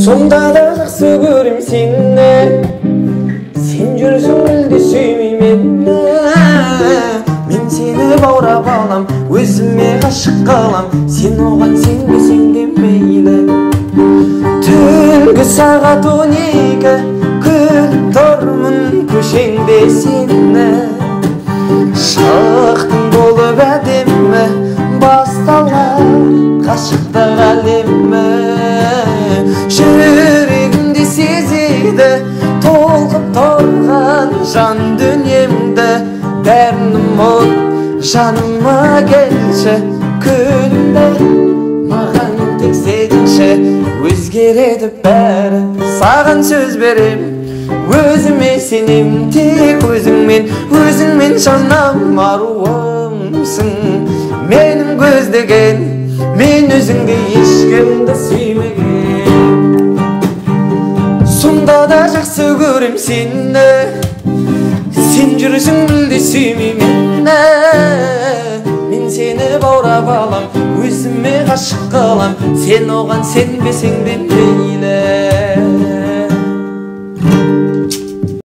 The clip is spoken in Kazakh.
Sonda da жақсы көрем сені, сен жүрсің мүлде сүймей мені. Мен сені баурап алам, өзіме ғашық қалам, сен оған сенбесең де мейлі. Түнгі сағат 12, күтіп тұрмын көшеңде сені. Шықтың болып әдемі, басталар ғашықтық әлемі. Жүрегімде сезеді толқып тұрған жан дүниемді. Бәрін ұмыт, жаныма келші, күнде маған тек сенші. Өзгереді бәрі, саған сөз берем, өзіме сенем, тек өзіңмен жанам аруымсың. Менің көздеген, мен өзіңді ешкімді сүймеген. Сонда да жақсы көрем сені, сен жүрсің мүлде сүймей мені. Мен сені баурап алам, өзіме ғашық қалам, сен оған сенбесең де мейлі.